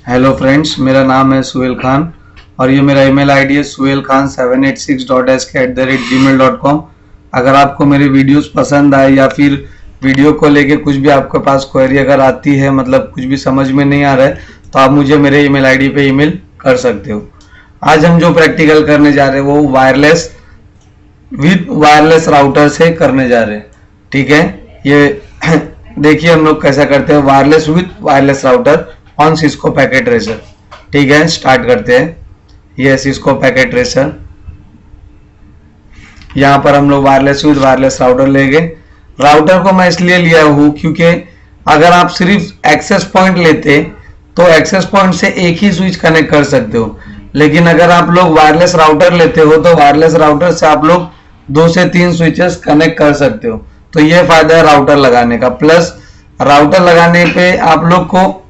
Hello friends, मेरा नाम है सुहेल खान और ये मेरा ईमेल आईडी है suhelkhan786.sk@gmail.com। अगर आपको मेरी वीडियोस पसंद आए या फिर वीडियो को लेके कुछ भी आपके पास क्वेरी अगर आती है, मतलब कुछ भी समझ में नहीं आ रहा है, तो आप मुझे मेरे ईमेल आईडी पे ईमेल कर सकते हो। आज हम जो प्रैक्टिकल करने जा रहे हैं वो वायरलेस विद वायरलेस राउटर से करने जा रहे हैं। ठीक है, ये देखिए हम लोग कैसा करते हैं, wireless with wireless router on Cisco packet tracer. ठीक है, स्टार्ट करते हैं। ये सिस्को पैकेट ट्रेसर, यहाँ पर हम लोग वायरलेस विद वायरलेस राउटर लेंगे। राउटर को मैं इसलिए लिया हूँ क्योंकि अगर आप सिर्फ एक्सेस पॉइंट लेते तो एक्सेस पॉइंट से एक ही स्विच कनेक्ट कर सकते हो, लेकिन अगर आप लोग वायरलेस राउटर लेते हो तो वायरलेस राउटर से आप लोग 2 से 3 स्विचेस कनेक्ट कर सकते हो। तो ये फायदा है राउटर लगाने का। प्लस राउटर लगाने पे आप लोग को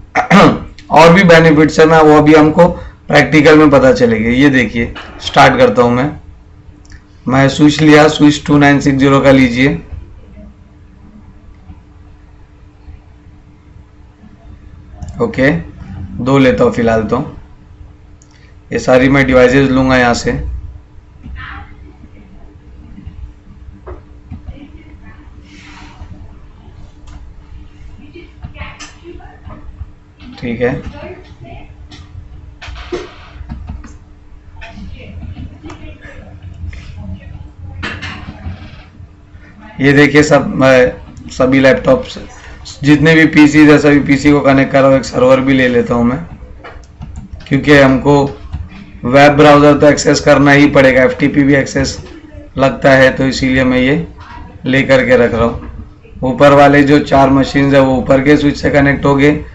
और भी बेनिफिट्स है, मैं वो अभी हमको प्रैक्टिकल में पता चलेगी। ये देखिए, स्टार्ट करता हूं मैं स्विच लिया, स्विच 2960 का लीजिए। ओके, 2 लेता हूं फिलहाल। तो ये सारी मैं डिवाइसेस लूंगा यहां से। ठीक है, ये देखिए सभी लैपटॉप जितने भी पीसी है सभी पीसी को कनेक्ट कर रहा हूँ। एक सर्वर भी ले लेता हूँ मैं, क्योंकि हमको वेब ब्राउज़र तो एक्सेस करना ही पड़ेगा, एफटीपी भी एक्सेस लगता है, तो इसीलिए मैं ये ले करके रख रहा हूँ। ऊपर वाले जो 4 मशीन्स है वो ऊपर के स्विच से कनेक्ट हो गए,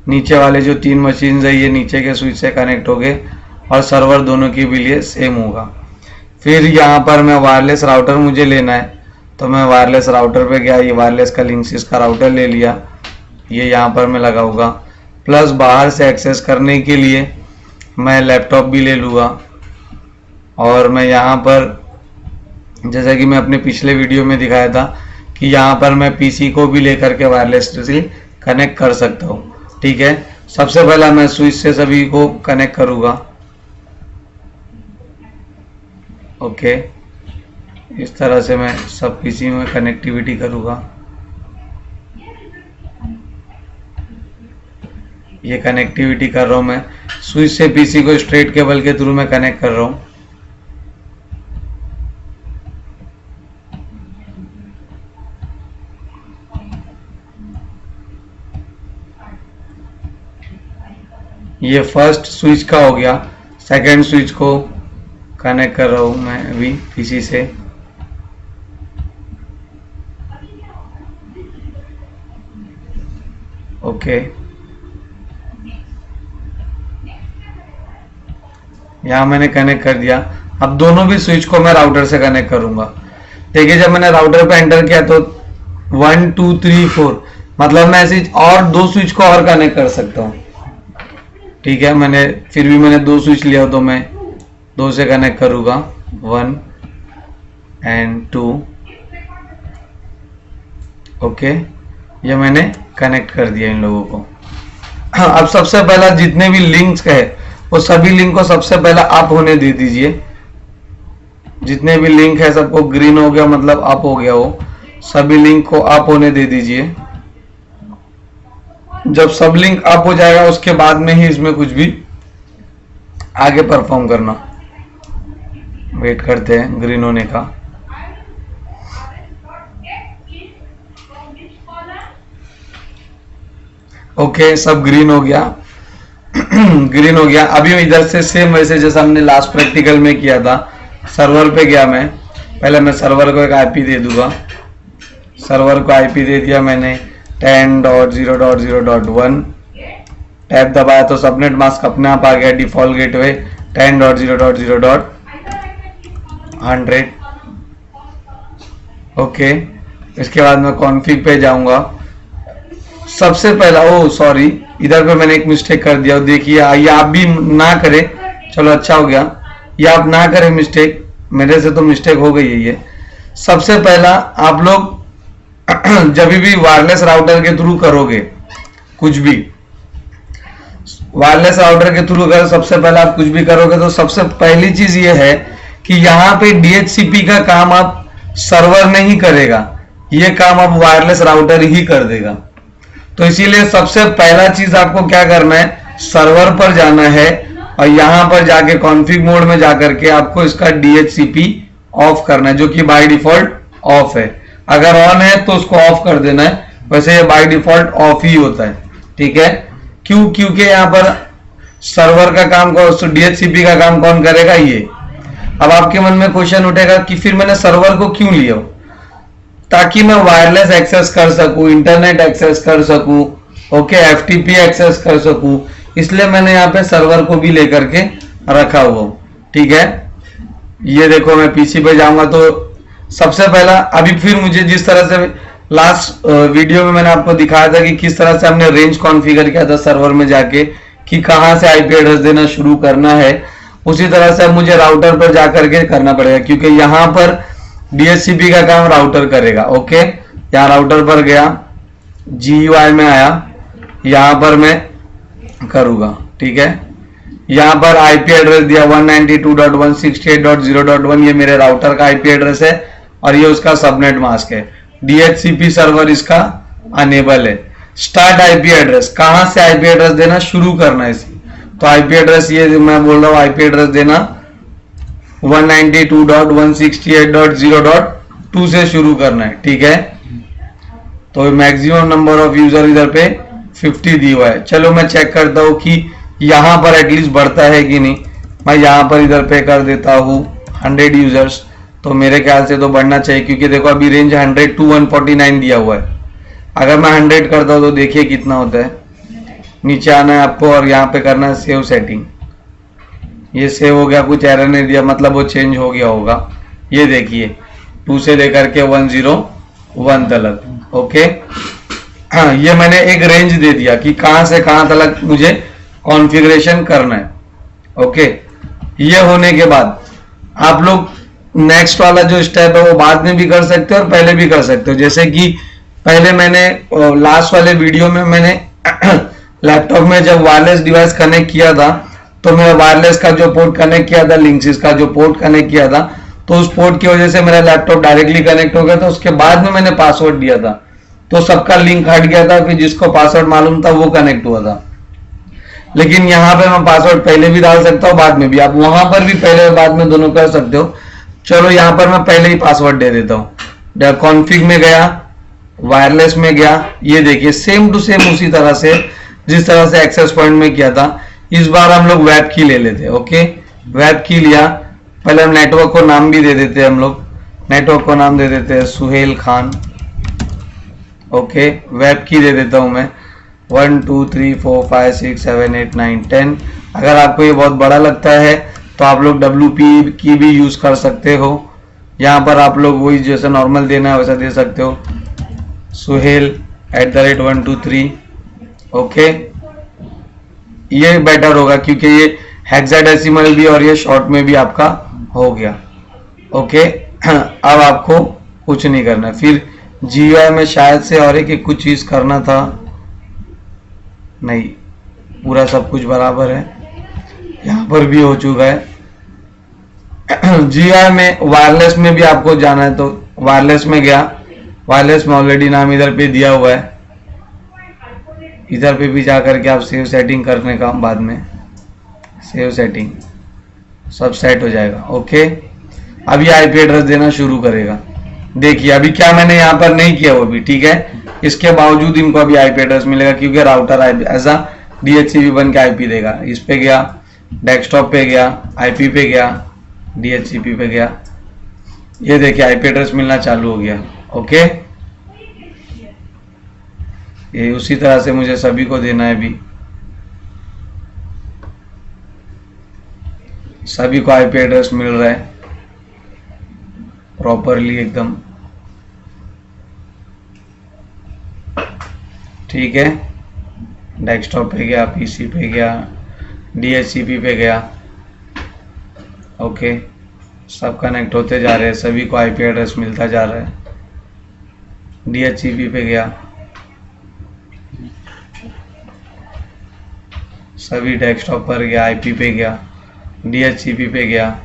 नीचे वाले जो 3 मशीन्स है ये नीचे के स्विच से कनेक्ट हो गए, और सर्वर दोनों के भी लिए सेम होगा। फिर यहाँ पर मैं वायरलेस राउटर मुझे लेना है, तो मैं वायरलेस राउटर पे गया, ये वायरलेस का लिंक्सिस का राउटर ले लिया, ये यहाँ पर मैं लगाऊंगा। प्लस बाहर से एक्सेस करने के लिए मैं लैपटॉप भी ले लूँगा, और मैं यहाँ पर जैसा कि मैं अपने पिछले वीडियो में दिखाया था कि यहाँ पर मैं पीसी को भी लेकर के वायरलेसली कनेक्ट कर सकता हूँ। ठीक है, सबसे पहला मैं स्विच से सभी को कनेक्ट करूँगा। ओके, इस तरह से मैं सब पीसी में कनेक्टिविटी करूँगा। ये कनेक्टिविटी कर रहा हूँ मैं स्विच से पीसी को स्ट्रेट केबल के थ्रू मैं कनेक्ट कर रहा हूँ। ये फर्स्ट स्विच का हो गया। सेकंड स्विच को कनेक्ट कर रहा हूँ मैं अभी पीसी से। ओके, यहाँ मैंने कनेक्ट कर दिया। अब दोनों भी स्विच को मैं राउटर से कनेक्ट करूंगा। देखिए, जब मैंने राउटर पे एंटर किया तो 1 2 3 4, मतलब मैं ऐसे और 2 स्विच को और कनेक्ट कर सकता हूँ। ठीक है, मैंने 2 स्विच लिया, तो मैं 2 से कनेक्ट करूंगा, 1 एंड 2। ओके, ये मैंने कनेक्ट कर दिया इन लोगों को। अब सबसे पहला जितने भी लिंक्स है वो सभी लिंक को सबसे पहला अप होने दे दीजिए। जितने भी लिंक है सबको ग्रीन हो गया, मतलब अप हो गया, वो सभी लिंक को अप होने दे दीजिए। जब सब लिंक अप हो जाएगा उसके बाद में ही इसमें कुछ भी आगे परफॉर्म करना। वेट करते हैं ग्रीन होने का। ओके, सब ग्रीन हो गया। ग्रीन हो गया। अभी इधर से सेम वैसे जैसा हमने लास्ट प्रैक्टिकल में किया था, सर्वर पे गया मैं। पहले मैं सर्वर को एक आईपी दे दूंगा। सर्वर को आईपी दे दिया मैंने 10.0.0.1। टैब दबाया तो सबनेट मास्क अपने आप आ गया। Default gateway 10.0.0.100। ओके, इसके बाद मैं कॉन्फ़िग पे जाऊंगा। सबसे पहला सॉरी, इधर पे मैंने एक मिस्टेक कर दिया। देखिए, ये आप भी ना करें, चलो अच्छा हो गया, ये आप ना करें मिस्टेक, मेरे से तो मिस्टेक हो गई है ये। सबसे पहला आप लोग जब भी वायरलेस राउटर के थ्रू करोगे कुछ भी, वायरलेस राउटर के थ्रू अगर सबसे पहले आप कुछ भी करोगे तो सबसे पहली चीज ये है कि यहाँ पे DHCP का काम आप सर्वर नहीं करेगा, ये काम अब वायरलेस राउटर ही कर देगा। तो इसीलिए सबसे पहला चीज आपको क्या करना है, सर्वर पर जाना है और यहां पर जाके कॉन्फ़िग मोड में जाकर के आपको इसका DHCP ऑफ करना है, जो कि बाय डिफॉल्ट ऑफ है। अगर ऑन है तो उसको ऑफ कर देना है, वैसे ये बाय डिफॉल्ट ऑफ ही होता है, ठीक है। क्यों? क्योंकि यहाँ पर सर्वर का काम कौन, DHCP का काम कौन करेगा, ये। अब आपके मन में क्वेश्चन उठेगा कि फिर मैंने सर्वर को क्यों लिया, ताकि मैं वायरलेस एक्सेस कर सकूं, इंटरनेट एक्सेस कर सकूं, ओके, FTP एक्सेस कर सकूं, इसलिए मैंने यहाँ पे सर्वर को भी लेकर के रखा हुआ, ठीक है। ये देखो मैं पीसी पे जाऊंगा तो सबसे पहला, अभी फिर मुझे जिस तरह से लास्ट वीडियो में मैंने आपको दिखाया था कि किस तरह से हमने रेंज कॉन्फ़िगर किया था सर्वर में जाके, कि कहां से आईपी एड्रेस देना शुरू करना है, उसी तरह से अब मुझे राउटर पर जाकर के करना पड़ेगा, क्योंकि यहां पर DHCP का काम राउटर करेगा, ओके। यहाँ राउटर पर गया, GUI में आया, यहां पर मैं करूंगा, ठीक है। यहां पर आईपी एड्रेस दिया 192.168.0.1, ये मेरे राउटर का आईपी एड्रेस है और ये उसका सबनेट मास्क है। DHCP सर्वर इसका अनेबल है। स्टार्ट आईपी एड्रेस, कहां से आईपी एड्रेस देना शुरू करना है इसी, तो आईपी एड्रेस ये मैं बोल रहा हूं, आईपी एड्रेस देना 192.168.0.2 से शुरू करना है, ठीक है। तो मैक्सिमम नंबर ऑफ यूजर इधर पे 50 दिया हुआ है। चलो मैं चेक करता हूं कि यहां पर एटलीस्ट बढ़ता है कि नहीं। मैं यहां पर इधर पे कर देता हूं 100 यूजर्स, तो मेरे ख्याल से तो बढ़ना चाहिए, क्योंकि देखो अभी रेंज 100 to 149 दिया हुआ है। अगर मैं 100 करता हूं तो देखिए कितना होता है। नीचे आना है आपको और यहाँ पे करना है सेव सेटिंग। ये सेव हो गया, कुछ एरर नहीं दिया, मतलब वो चेंज हो गया होगा। ये देखिए 2 से लेकर के 101 तक, ओके। हाँ, ये मैंने एक रेंज दे दिया कि कहां से कहां तक मुझे कॉन्फ़िगरेशन करना है, ओके। ये होने के बाद आप लोग नेक्स्ट वाला जो स्टेप है वो बाद में भी कर सकते हो और पहले भी कर सकते हो। जैसे कि पहले मैंने लास्ट वाले वीडियो में मैंने लैपटॉप में जब वायरलेस डिवाइस कनेक्ट किया था, तो मैं वायरलेस का जो पोर्ट कनेक्ट किया था, लिंक्सिस का जो पोर्ट कनेक्ट किया था, तो उस पोर्ट की वजह से मेरा लैपटॉप डायरेक्टली कनेक्ट हो गया था। उसके बाद में मैंने पासवर्ड दिया था, तो सबका लिंक हट गया था, फिर जिसको पासवर्ड मालूम था वो कनेक्ट हुआ था। लेकिन यहाँ पे मैं पासवर्ड पहले भी डाल सकता हूँ, बाद में भी। आप वहां पर भी पहले और बाद में दोनों कर सकते हो। चलो यहाँ पर मैं पहले ही पासवर्ड दे देता हूँ। कॉन्फ़िग में गया, वायरलेस में गया, ये देखिए सेम टू सेम उसी तरह से जिस तरह से एक्सेस पॉइंट में किया था। इस बार हम लोग वेब की ले लेते हैं, ओके। वेब की लिया, पहले हम नेटवर्क को नाम भी दे देते हैं। हम लोग नेटवर्क को नाम दे देते हैं सुहेल खान, ओके। वेब की दे देता हूं मैं 1 2 3 4 5 6 7 8 9 10। अगर आपको ये बहुत बड़ा लगता है तो आप लोग WP की भी यूज कर सकते हो। यहाँ पर आप लोग वही जैसे नॉर्मल देना है वैसा दे सकते हो, suhail@123, ओके। ये बेटर होगा क्योंकि ये हेक्साडेसिमल भी और ये शॉर्ट में भी आपका हो गया, ओके। अब आपको कुछ नहीं करना। फिर GUI में शायद से और एक कुछ चीज करना था, नहीं, पूरा सब कुछ बराबर है। यहाँ पर भी हो चुका है। GUI में वायरलेस में भी आपको जाना है, तो वायरलेस में गया, वायरलेस में ऑलरेडी नाम इधर पे दिया हुआ है। इधर पे भी जाकर के आप सेव सेटिंग करने का, बाद में सेव सेटिंग सब सेट हो जाएगा, ओके। अब ये आईपी एड्रेस देना शुरू करेगा। देखिए अभी क्या मैंने यहाँ पर नहीं किया वो भी, ठीक है। इसके बावजूद इनको अभी आईपी एड्रेस मिलेगा, क्योंकि राउटर ऐसा DHCP बन के आईपी देगा। इस पे गया, डेस्कटॉप पे गया, आईपी पे गया, DHCP पे गया, ये देखिए आईपी एड्रेस मिलना चालू हो गया, ओके। ये उसी तरह से मुझे सभी को देना है। भी सभी को आईपी एड्रेस मिल रहा है प्रॉपरली एकदम, ठीक है। डेस्कटॉप पे गया, PC पे गया, DHCP पे गया, ओके। सब कनेक्ट होते जा रहे हैं, सभी को आईपी एड्रेस मिलता जा रहा है। DHCP पे गया, सभी डेस्कटॉप पर गया, आईपी पे गया, डीएचसीपी पे गया।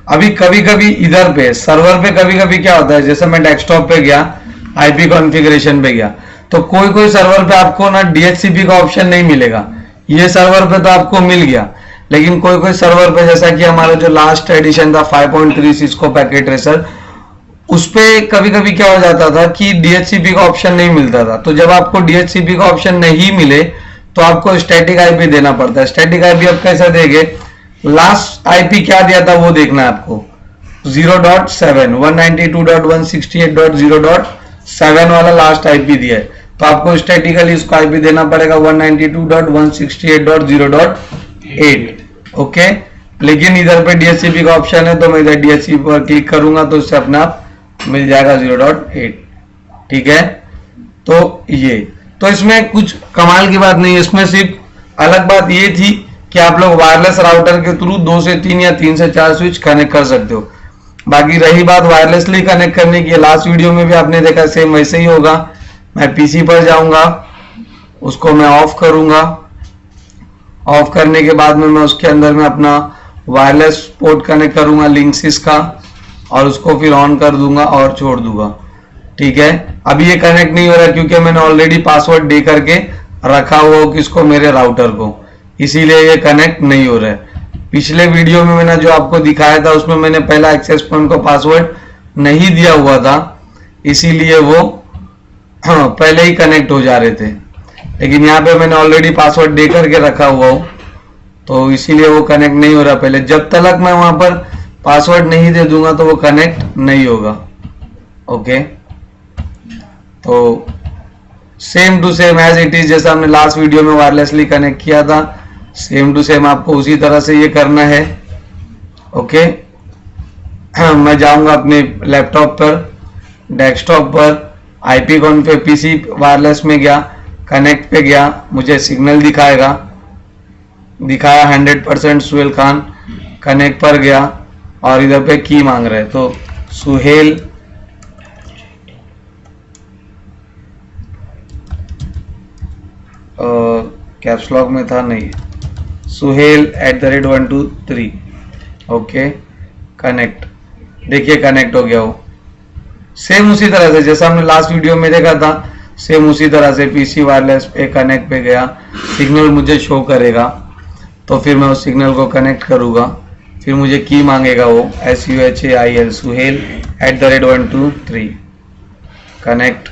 अभी कभी कभी इधर पे सर्वर पे कभी कभी क्या होता है, जैसे मैं डेस्कटॉप पे गया, आईपी कॉन्फ़िगरेशन पे गया, तो कोई कोई सर्वर पे आपको ना डीएचसीपी का ऑप्शन नहीं मिलेगा। ये सर्वर पे तो आपको मिल गया, लेकिन कोई कोई सर्वर पे, जैसा कि हमारा जो लास्ट एडिशन था 5.3 सिस्को पैकेट ट्रेसर, उस पे कभी कभी क्या हो जाता था कि डीएचसीपी का ऑप्शन नहीं मिलता था। तो जब आपको डीएचसीपी का ऑप्शन नहीं मिले तो आपको स्टैटिक आईपी देना पड़ता है। स्टैटिक आईपी आप कैसे देंगे, लास्ट आईपी क्या दिया था वो देखना है आपको, 0.7 192.168.0.7 वाला लास्ट आईपी दिया है, तो आपको स्टैटिकली इसको आईपी देना पड़ेगा 192.168.0.8। ओके, लेकिन इधर पे डीएचसीपी का ऑप्शन है, तो मैं इधर डीएचसीपी पर क्लिक करूंगा तो इससे अपने आप मिल जाएगा 0.8। ठीक है, तो ये तो इसमें कुछ कमाल की बात नहीं है। इसमें सिर्फ अलग बात ये थी कि आप लोग वायरलेस राउटर के थ्रू 2 से 3 या 3 से 4 स्विच कनेक्ट कर सकते हो। बाकी रही बात वायरलेसली कनेक्ट करने की, लास्ट वीडियो में भी आपने देखा सेम वैसे ही होगा। मैं पीसी पर जाऊंगा, उसको मैं ऑफ करूंगा, ऑफ करने के बाद में मैं उसके अंदर में अपना वायरलेस पोर्ट कनेक्ट करूंगा लिंक्सिस का, और उसको फिर ऑन कर दूंगा और छोड़ दूंगा। ठीक है, अभी ये कनेक्ट नहीं हो रहा क्योंकि मैंने ऑलरेडी पासवर्ड दे करके रखा हुआ किसको, मेरे राउटर को, इसीलिए ये कनेक्ट नहीं हो रहा है। पिछले वीडियो में मैंने जो आपको दिखाया था उसमें मैंने पहला एक्सेस पॉइंट को पासवर्ड नहीं दिया हुआ था, इसीलिए वो पहले ही कनेक्ट हो जा रहे थे। लेकिन यहाँ पे मैंने ऑलरेडी पासवर्ड दे करके रखा हुआ हूँ, तो इसीलिए वो कनेक्ट नहीं हो रहा पहले। जब तक मैं वहां पर पासवर्ड नहीं दे दूंगा तो वो कनेक्ट नहीं होगा। ओके, तो same to same as it is, जैसा हमने लास्ट वीडियो में वायरलेसली कनेक्ट किया था, सेम टू सेम आपको उसी तरह से ये करना है। ओके, मैं जाऊंगा अपने लैपटॉप पर, डेस्कटॉप पर, आईपी कॉन्फ़िग पीसी वायरलेस में गया, कनेक्ट पे गया, मुझे सिग्नल दिखाया 100% सुहेल खान, कनेक्ट पर गया और इधर पे की मांग रहे हैं, तो सुहेल कैप्स लॉक में था नहीं, सुहेल @123। ओके, कनेक्ट, देखिए कनेक्ट हो गया वो। सेम उसी तरह से जैसा हमने लास्ट वीडियो में देखा था, सेम उसी तरह से पीसी वायरलेस पे कनेक्ट पे गया, सिग्नल मुझे शो करेगा, तो फिर मैं उस सिग्नल को कनेक्ट करूँगा, फिर मुझे की मांगेगा वो SUHAIL Suhail @123, connect.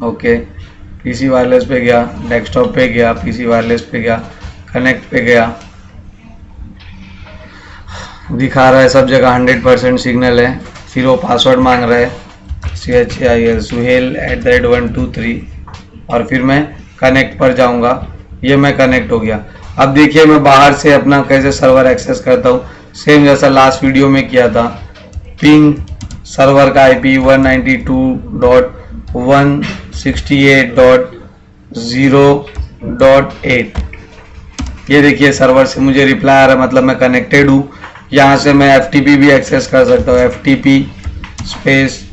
Okay, PC wireless पे गया, डेस्कटॉप पे गया, पीसी वायरलेस पे गया, कनेक्ट पे गया, दिखा रहा है सब जगह 100% सिग्नल है। फिर वो पासवर्ड मांग रहा है SUHAIL सुहेल @123, और फिर मैं कनेक्ट पर जाऊंगा। ये मैं कनेक्ट हो गया। अब देखिए मैं बाहर से अपना कैसे सर्वर एक्सेस करता हूँ, सेम जैसा लास्ट वीडियो में किया था। पिंग सर्वर का IP 192.168.0.8। ये देखिए सर्वर से मुझे रिप्लाई आ रहा है, मतलब मैं कनेक्टेड हूँ। यहाँ से मैं FTP भी एक्सेस कर सकता हूँ, FTP स्पेस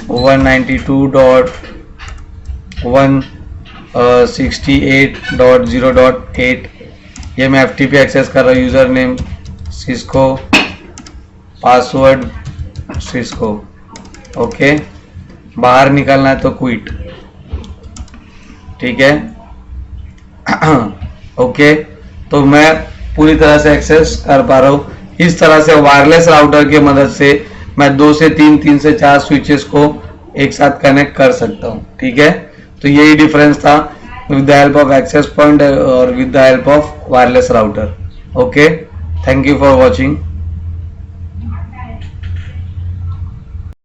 192.168.0.8। ये मैं FTP एक्सेस कर रहा हूँ। User name Cisco, password Cisco. Okay, बाहर निकलना है तो क्विट। ठीक है, ओके, तो मैं पूरी तरह से एक्सेस कर पा रहा हूँ। इस तरह से वायरलेस राउटर की मदद से मैं 2 से 3, 3 से 4 स्विचेस को एक साथ कनेक्ट कर सकता हूँ। ठीक है, तो यही डिफरेंस था with the help of access point और with the help of wireless router. Okay, thank you for watching.